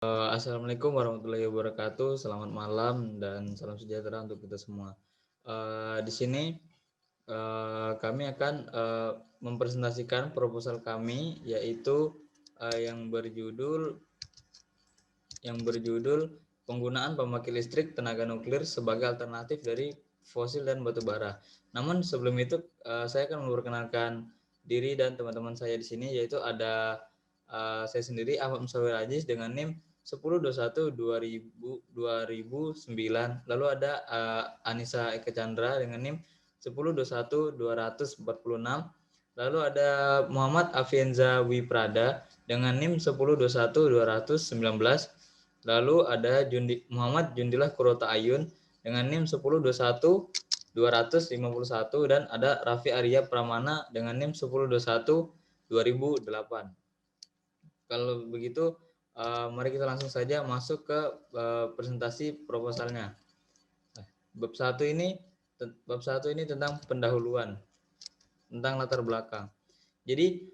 Assalamualaikum warahmatullahi wabarakatuh. Selamat malam dan salam sejahtera untuk kita semua. Di sini kami akan mempresentasikan proposal kami, yaitu yang berjudul penggunaan pembangkit listrik tenaga nuklir sebagai alternatif dari fosil dan batu bara. Namun sebelum itu saya akan memperkenalkan diri dan teman-teman saya di sini, yaitu ada saya sendiri Ahmad Musawir Aziz dengan NIM 1021 2009. Lalu ada Anissa Eka Chandra dengan NIM 1021 246. Lalu ada Muhammad Afienza Wiprada dengan NIM 1021 219. Lalu ada Muhammad Jundilah Kurota Ayun dengan NIM 1021 251, dan ada Raffi Arya Pramana dengan NIM 1021 2008. Kalau begitu, mari kita langsung saja masuk ke presentasi proposalnya. Bab 1 ini tentang pendahuluan, tentang latar belakang. Jadi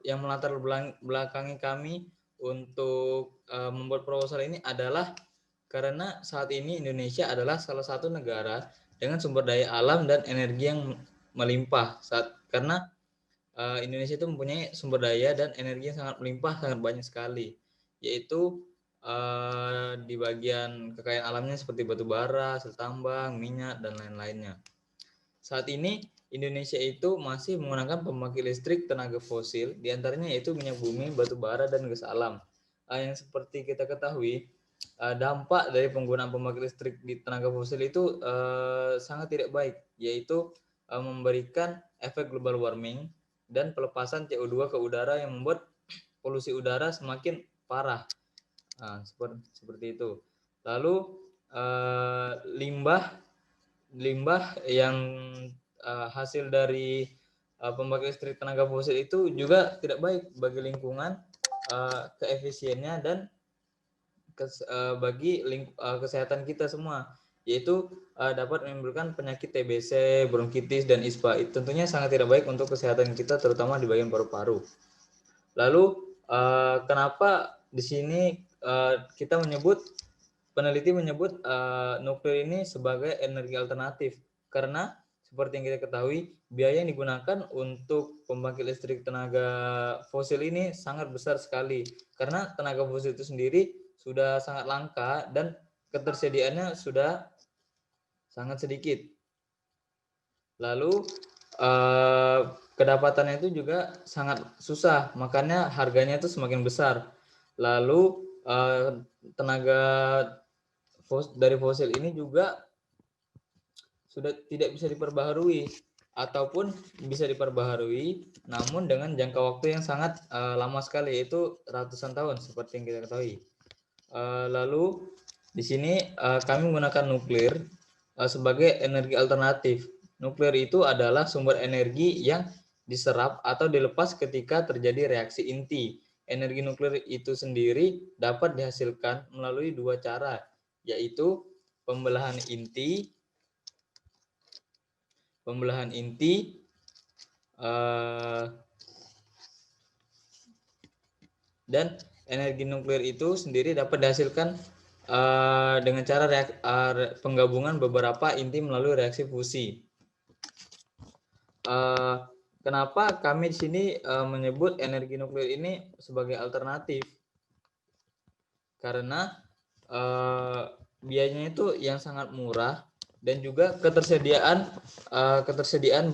yang melatar belakangi kami untuk membuat proposal ini adalah karena saat ini Indonesia adalah salah satu negara dengan sumber daya alam dan energi yang melimpah. Karena Indonesia itu mempunyai sumber daya dan energi yang sangat melimpah, sangat banyak sekali, yaitu di bagian kekayaan alamnya seperti batu bara, hasil tambang, minyak, dan lain-lainnya. Saat ini Indonesia itu masih menggunakan pembangkit listrik tenaga fosil, diantaranya yaitu minyak bumi, batu bara, dan gas alam. Yang seperti kita ketahui, dampak dari penggunaan pembangkit listrik di tenaga fosil itu sangat tidak baik, yaitu memberikan efek global warming dan pelepasan CO2 ke udara yang membuat polusi udara semakin parah. Seperti itu. Lalu limbah yang hasil dari pembangkit listrik tenaga fosil itu juga tidak baik bagi lingkungan, keefisiennya, dan bagi kesehatan kita semua, yaitu dapat menimbulkan penyakit TBC, bronkitis, dan ISPA. Itu tentunya sangat tidak baik untuk kesehatan kita, terutama di bagian paru-paru. Lalu kenapa di sini peneliti menyebut nuklir ini sebagai energi alternatif? Karena seperti yang kita ketahui, biaya yang digunakan untuk pembangkit listrik tenaga fosil ini sangat besar sekali, karena tenaga fosil itu sendiri sudah sangat langka dan ketersediaannya sudah sangat sedikit. Lalu kedapatannya itu juga sangat susah, makanya harganya itu semakin besar. Lalu tenaga dari fosil ini juga sudah tidak bisa diperbaharui, ataupun bisa diperbaharui namun dengan jangka waktu yang sangat lama sekali, yaitu ratusan tahun seperti yang kita ketahui. Lalu di sini kami menggunakan nuklir sebagai energi alternatif. Nuklir itu adalah sumber energi yang diserap atau dilepas ketika terjadi reaksi inti. Energi nuklir itu sendiri dapat dihasilkan melalui dua cara, yaitu pembelahan inti dan energi nuklir itu sendiri dapat dihasilkan dengan cara penggabungan beberapa inti melalui reaksi fusi. Kenapa kami di sini menyebut energi nuklir ini sebagai alternatif? Karena biayanya itu yang sangat murah, dan juga ketersediaan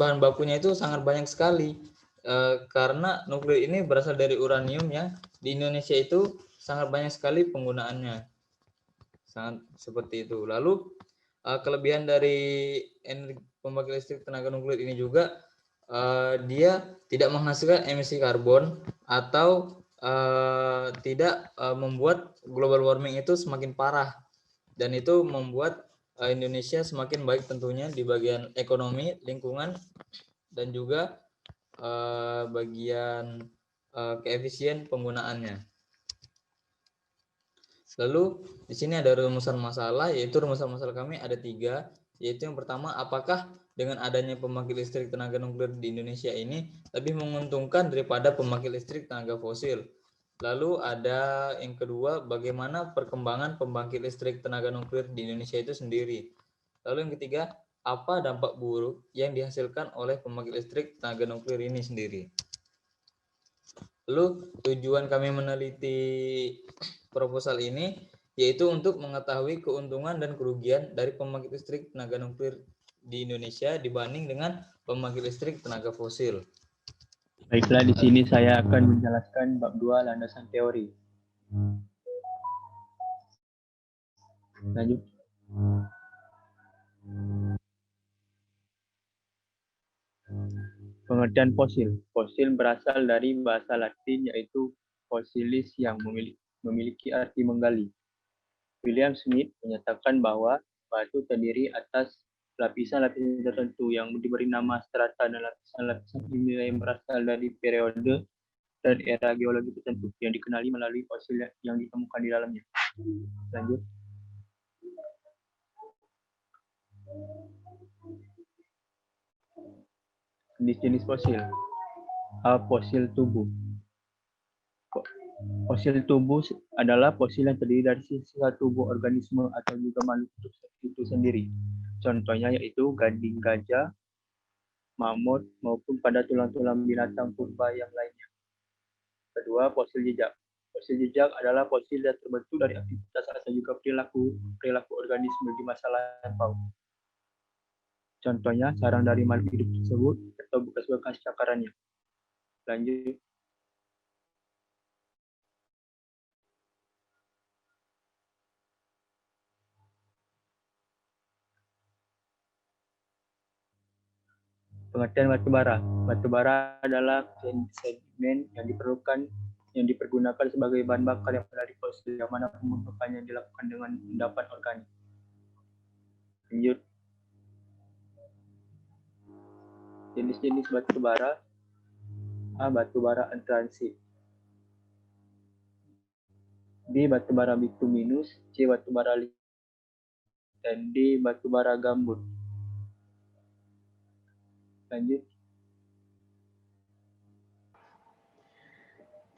bahan bakunya itu sangat banyak sekali. Karena nuklir ini berasal dari uranium yang di Indonesia itu sangat banyak sekali penggunaannya. Sangat seperti itu. Lalu kelebihan dari energi pembangkit listrik tenaga nuklir ini juga dia tidak menghasilkan emisi karbon atau tidak membuat global warming itu semakin parah, dan itu membuat Indonesia semakin baik tentunya di bagian ekonomi, lingkungan, dan juga bagian keefisien penggunaannya. Lalu di sini ada rumusan masalah, yaitu rumusan masalah kami ada 3, yaitu yang pertama, apakah dengan adanya pembangkit listrik tenaga nuklir di Indonesia ini lebih menguntungkan daripada pembangkit listrik tenaga fosil? Lalu ada yang kedua, bagaimana perkembangan pembangkit listrik tenaga nuklir di Indonesia itu sendiri. Lalu yang ketiga, apa dampak buruk yang dihasilkan oleh pembangkit listrik tenaga nuklir ini sendiri. Lalu tujuan kami meneliti proposal ini yaitu untuk mengetahui keuntungan dan kerugian dari pembangkit listrik tenaga nuklir di Indonesia dibanding dengan pembangkit listrik tenaga fosil. Baiklah, di sini saya akan menjelaskan bab 2 landasan teori. Lanjut. Pengertian fosil. Fosil berasal dari bahasa Latin yaitu fossilis yang memiliki arti menggali. William Smith menyatakan bahwa batu terdiri atas lapisan-lapisan tertentu yang diberi nama strata dan lapisan-lapisan ilmiah yang berasal dari periode dan era geologi tertentu yang dikenali melalui fosil yang ditemukan di dalamnya. Lanjut. Jenis-jenis fosil. Fosil tubuh. Fosil tubuh adalah fosil yang terdiri dari sisa tubuh organisme atau juga makhluk itu sendiri. Contohnya yaitu gading gajah, mamut, maupun pada tulang-tulang binatang purba yang lainnya. Kedua, fosil jejak. Fosil jejak adalah fosil yang terbentuk dari aktivitas atau juga perilaku organisme di masa lampau. Contohnya, sarang dari makhluk hidup tersebut atau bekas-bekas cakarannya. Lanjut. Pengertian batu bara. Batu bara adalah sedimen yang dipergunakan sebagai bahan bakar yang berada di fosil, yang mana pembentukannya dilakukan dengan endapan organik. Lanjut. Jenis-jenis batu bara. A. Batu bara antransit. B. Batu bara bituminus. C. Batu bara lignit. Dan D. Batu bara gambut. Lanjut.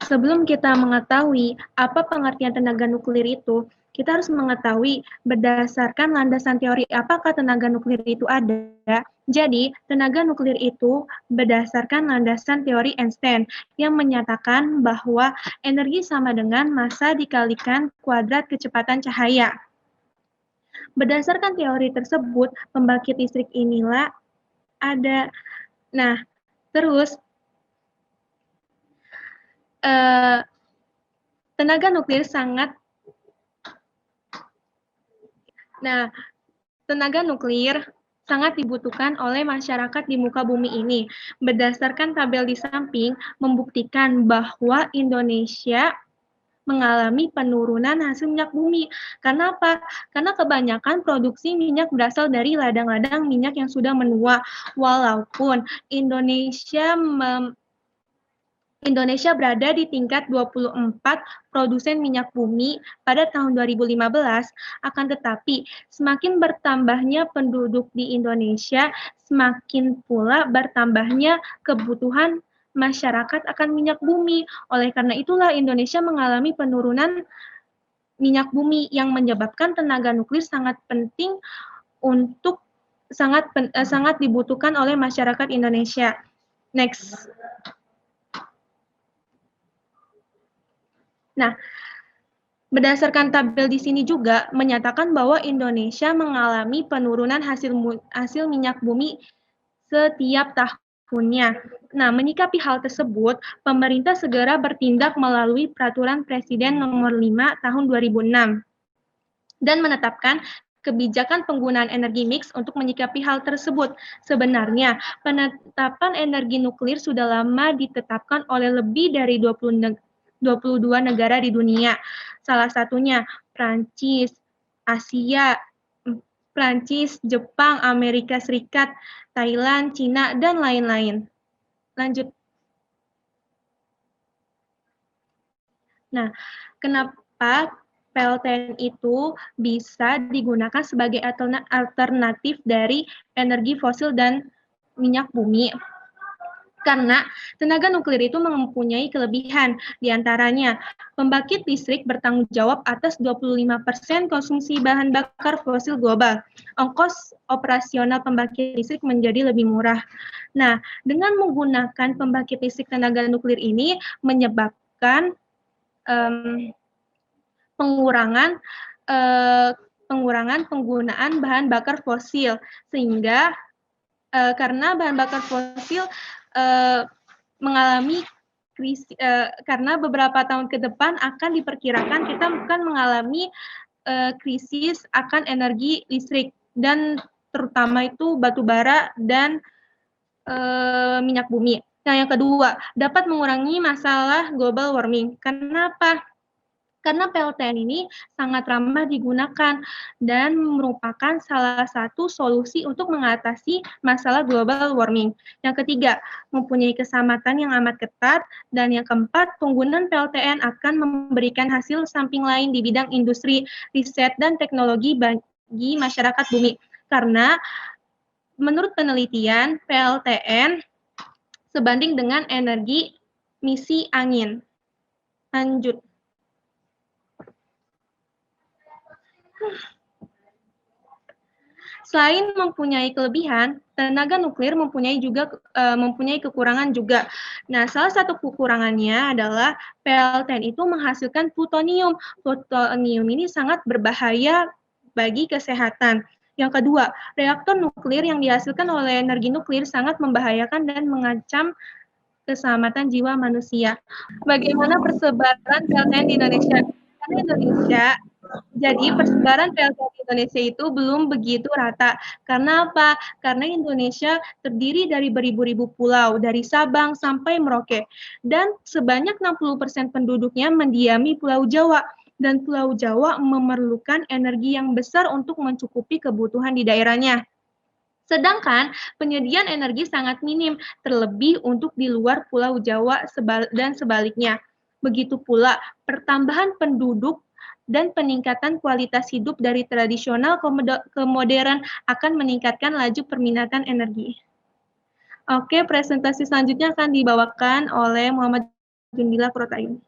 Sebelum kita mengetahui apa pengertian tenaga nuklir itu, kita harus mengetahui berdasarkan landasan teori apakah tenaga nuklir itu ada. Jadi, tenaga nuklir itu berdasarkan landasan teori Einstein yang menyatakan bahwa energi sama dengan massa dikalikan kuadrat kecepatan cahaya. Berdasarkan teori tersebut, pembangkit listrik inilah ada. Nah, terus tenaga nuklir sangat dibutuhkan oleh masyarakat di muka bumi ini. Berdasarkan tabel di samping membuktikan bahwa Indonesia mengalami penurunan hasil minyak bumi. Karena apa? Karena kebanyakan produksi minyak berasal dari ladang-ladang minyak yang sudah menua. Walaupun Indonesia berada di tingkat 24 produsen minyak bumi pada tahun 2015, akan tetapi semakin bertambahnya penduduk di Indonesia, semakin pula bertambahnya kebutuhan masyarakat akan minyak bumi. Oleh karena itulah Indonesia mengalami penurunan minyak bumi yang menyebabkan tenaga nuklir sangat penting untuk sangat dibutuhkan oleh masyarakat Indonesia. Next. Nah, berdasarkan tabel di sini juga menyatakan bahwa Indonesia mengalami penurunan hasil minyak bumi setiap tahunnya. Nah, menyikapi hal tersebut, pemerintah segera bertindak melalui Peraturan Presiden Nomor 5 Tahun 2006 dan menetapkan kebijakan penggunaan energi mix untuk menyikapi hal tersebut. Sebenarnya, penetapan energi nuklir sudah lama ditetapkan oleh lebih dari 22 negara di dunia. Salah satunya Prancis, Jepang, Amerika Serikat, Thailand, Cina, dan lain-lain. Lanjut. Nah, kenapa PLTN itu bisa digunakan sebagai alternatif dari energi fosil dan minyak bumi? Karena tenaga nuklir itu mempunyai kelebihan, diantaranya pembangkit listrik bertanggung jawab atas 25% konsumsi bahan bakar fosil global. Ongkos operasional pembangkit listrik menjadi lebih murah. Nah, dengan menggunakan pembangkit listrik tenaga nuklir ini menyebabkan pengurangan penggunaan bahan bakar fosil, sehingga karena bahan bakar fosil mengalami krisis, karena beberapa tahun ke depan akan diperkirakan kita akan mengalami krisis akan energi listrik, dan terutama itu batu bara dan minyak bumi. Nah, yang kedua, dapat mengurangi masalah global warming. Kenapa? Karena PLTN ini sangat ramah digunakan dan merupakan salah satu solusi untuk mengatasi masalah global warming. Yang ketiga, mempunyai keselamatan yang amat ketat. Dan yang keempat, penggunaan PLTN akan memberikan hasil samping lain di bidang industri, riset, dan teknologi bagi masyarakat bumi. Karena menurut penelitian, PLTN sebanding dengan energi misi angin. Lanjut. Selain mempunyai kelebihan, tenaga nuklir mempunyai kekurangan juga. Nah, salah satu kekurangannya adalah PLTN itu menghasilkan plutonium. Plutonium ini sangat berbahaya bagi kesehatan. Yang kedua, reaktor nuklir yang dihasilkan oleh energi nuklir sangat membahayakan dan mengancam keselamatan jiwa manusia. Bagaimana persebaran PLTN di Indonesia? Karena Indonesia, jadi persebaran PLTN di Indonesia itu belum begitu rata. Karena apa? Karena Indonesia terdiri dari beribu-ribu pulau, dari Sabang sampai Merauke. Dan sebanyak 60% penduduknya mendiami Pulau Jawa. Dan Pulau Jawa memerlukan energi yang besar untuk mencukupi kebutuhan di daerahnya. Sedangkan penyediaan energi sangat minim, terlebih untuk di luar Pulau Jawa dan sebaliknya. Begitu pula pertambahan penduduk dan peningkatan kualitas hidup dari tradisional ke modern akan meningkatkan laju permintaan energi. Oke, presentasi selanjutnya akan dibawakan oleh Muhammad Jundila Protayun.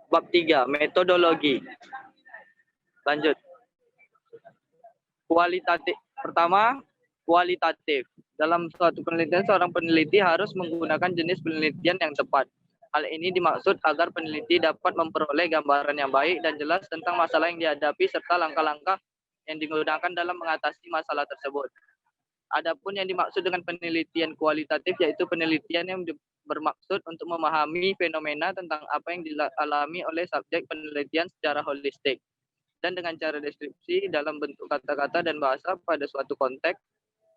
Bab 3, metodologi. Lanjut. Pertama, kualitatif. Dalam suatu penelitian, seorang peneliti harus menggunakan jenis penelitian yang tepat. Hal ini dimaksud agar peneliti dapat memperoleh gambaran yang baik dan jelas tentang masalah yang dihadapi serta langkah-langkah yang digunakan dalam mengatasi masalah tersebut. Adapun yang dimaksud dengan penelitian kualitatif yaitu penelitian yang bermaksud untuk memahami fenomena tentang apa yang dialami oleh subjek penelitian secara holistik dan dengan cara deskripsi dalam bentuk kata-kata dan bahasa pada suatu konteks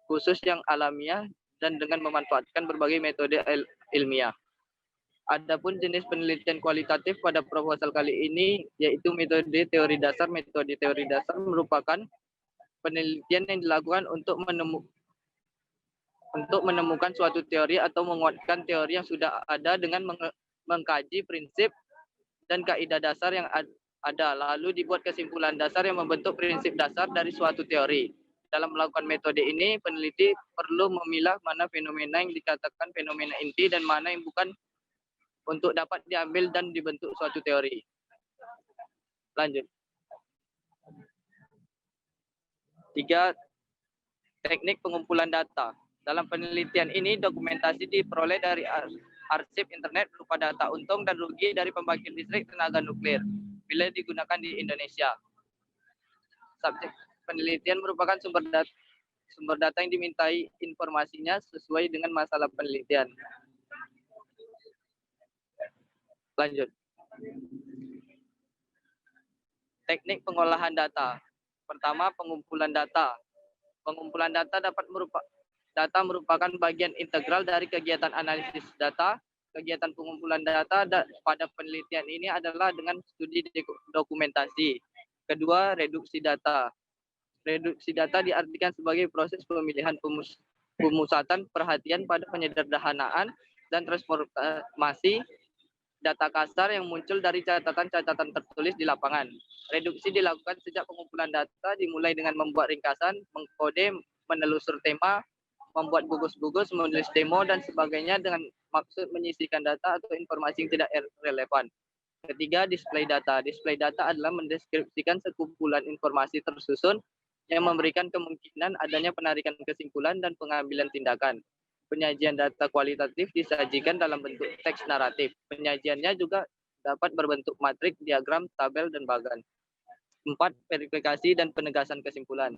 khusus yang alamiah dan dengan memanfaatkan berbagai metode ilmiah. Adapun jenis penelitian kualitatif pada proposal kali ini yaitu metode teori dasar. Metode teori dasar merupakan penelitian yang dilakukan untuk menemukan suatu teori atau menguatkan teori yang sudah ada dengan mengkaji prinsip dan kaidah dasar yang ada, lalu dibuat kesimpulan dasar yang membentuk prinsip dasar dari suatu teori. Dalam melakukan metode ini, peneliti perlu memilah mana fenomena yang dikatakan fenomena inti dan mana yang bukan untuk dapat diambil dan dibentuk suatu teori. Lanjut. 3. Teknik pengumpulan data. Dalam penelitian ini, dokumentasi diperoleh dari arsip internet berupa data untung dan rugi dari pembangkit listrik tenaga nuklir bila digunakan di Indonesia. Subjek penelitian merupakan sumber data yang dimintai informasinya sesuai dengan masalah penelitian. Lanjut. Teknik pengolahan data. Pertama, pengumpulan data. Pengumpulan data merupakan bagian integral dari kegiatan analisis data. Kegiatan pengumpulan data pada penelitian ini adalah dengan studi dokumentasi. Kedua, reduksi data. Reduksi data diartikan sebagai proses pemilihan pemusatan perhatian pada penyederhanaan dan transformasi data kasar yang muncul dari catatan-catatan tertulis di lapangan. Reduksi dilakukan sejak pengumpulan data dimulai dengan membuat ringkasan, mengkode, menelusur tema, membuat gugus-gugus, menulis demo, dan sebagainya dengan maksud menyisihkan data atau informasi yang tidak relevan. Ketiga, display data. Display data adalah mendeskripsikan sekumpulan informasi tersusun yang memberikan kemungkinan adanya penarikan kesimpulan dan pengambilan tindakan. Penyajian data kualitatif disajikan dalam bentuk teks naratif. Penyajiannya juga dapat berbentuk matrik, diagram, tabel, dan bagan. 4. Verifikasi dan penegasan kesimpulan.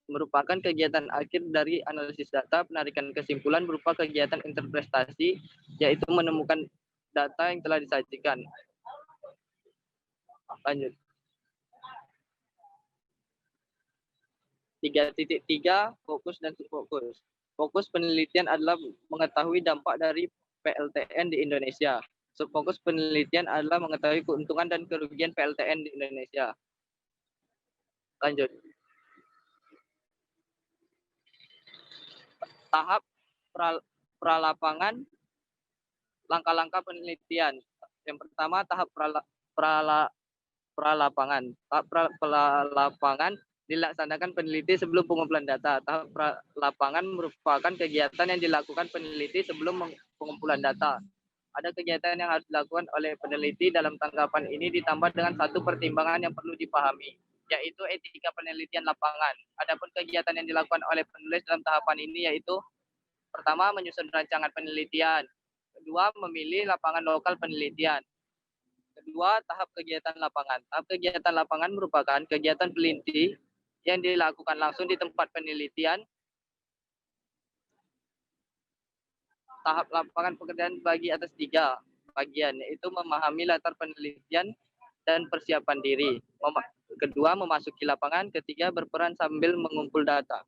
Merupakan kegiatan akhir dari analisis data. Penarikan kesimpulan berupa kegiatan interpretasi, yaitu menemukan data yang telah disajikan. Lanjut. 3.3 fokus dan subfokus. Fokus penelitian adalah mengetahui dampak dari PLTN di Indonesia. Subfokus penelitian adalah mengetahui keuntungan dan kerugian PLTN di Indonesia. Lanjut. Tahap pralapangan, langkah-langkah penelitian. Yang pertama, tahap pralapangan. Tahap pralapangan dilaksanakan peneliti sebelum pengumpulan data. Tahap lapangan merupakan kegiatan yang dilakukan peneliti sebelum pengumpulan data. Ada kegiatan yang harus dilakukan oleh peneliti dalam tanggapan ini ditambah dengan satu pertimbangan yang perlu dipahami, yaitu etika penelitian lapangan. Adapun kegiatan yang dilakukan oleh penulis dalam tahapan ini yaitu pertama, menyusun rancangan penelitian. Kedua, memilih lapangan lokal penelitian. Kedua, tahap kegiatan lapangan. Tahap kegiatan lapangan merupakan kegiatan peneliti yang dilakukan langsung di tempat penelitian. Tahap lapangan pekerjaan bagi atas 3 bagian, yaitu memahami latar penelitian dan persiapan diri. Kedua, memasuki lapangan. Ketiga, berperan sambil mengumpul data.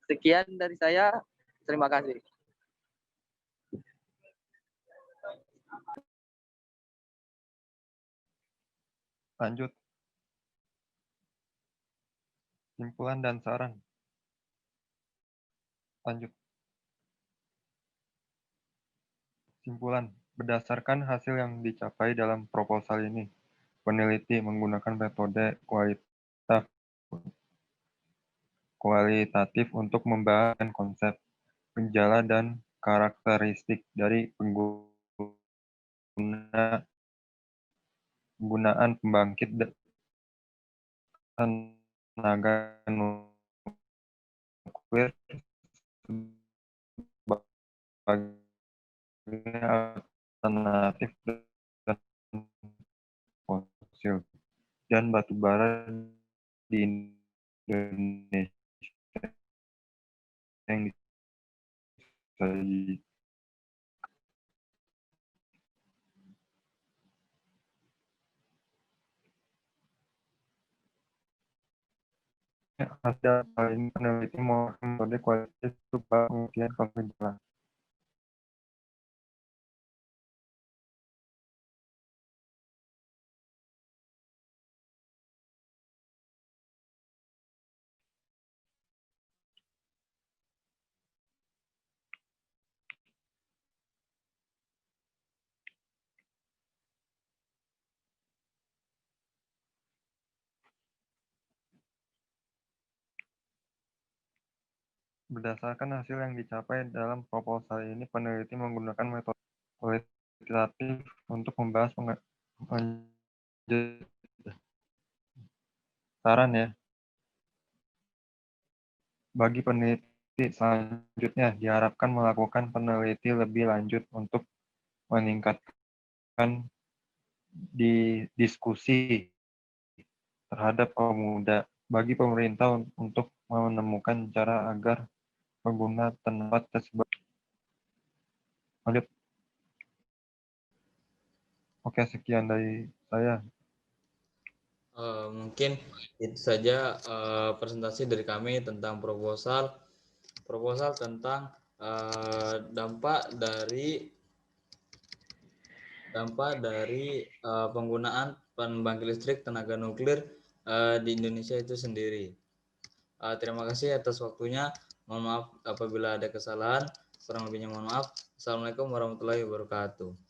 Sekian dari saya. Terima kasih. Lanjut. Simpulan dan saran. Lanjut. Simpulan. Berdasarkan hasil yang dicapai dalam proposal ini, peneliti menggunakan metode kualitatif untuk membahas konsep, gejala, dan karakteristik dari penggunaan pembangkit tenaga nuklir sebagai alternatif dan fosil dan batu bara di Indonesia yang disajikan. Ada hal ini peneliti menggunakan metode kualitatif untuk pengertian gejala. Berdasarkan hasil yang dicapai dalam proposal ini, peneliti menggunakan metode kualitatif untuk membahas saran ya. Bagi peneliti selanjutnya, diharapkan melakukan peneliti lebih lanjut untuk meningkatkan diskusi terhadap pemuda. Bagi pemerintah untuk menemukan cara agar pengguna tempat tersebut. Lanjut. Oke, sekian dari saya. Mungkin itu saja presentasi dari kami tentang proposal tentang dampak dari dampak dari penggunaan pembangkit listrik tenaga nuklir di Indonesia itu sendiri. Terima kasih atas waktunya. Mohon maaf apabila ada kesalahan. Kurang lebihnya mohon maaf. Assalamualaikum warahmatullahi wabarakatuh.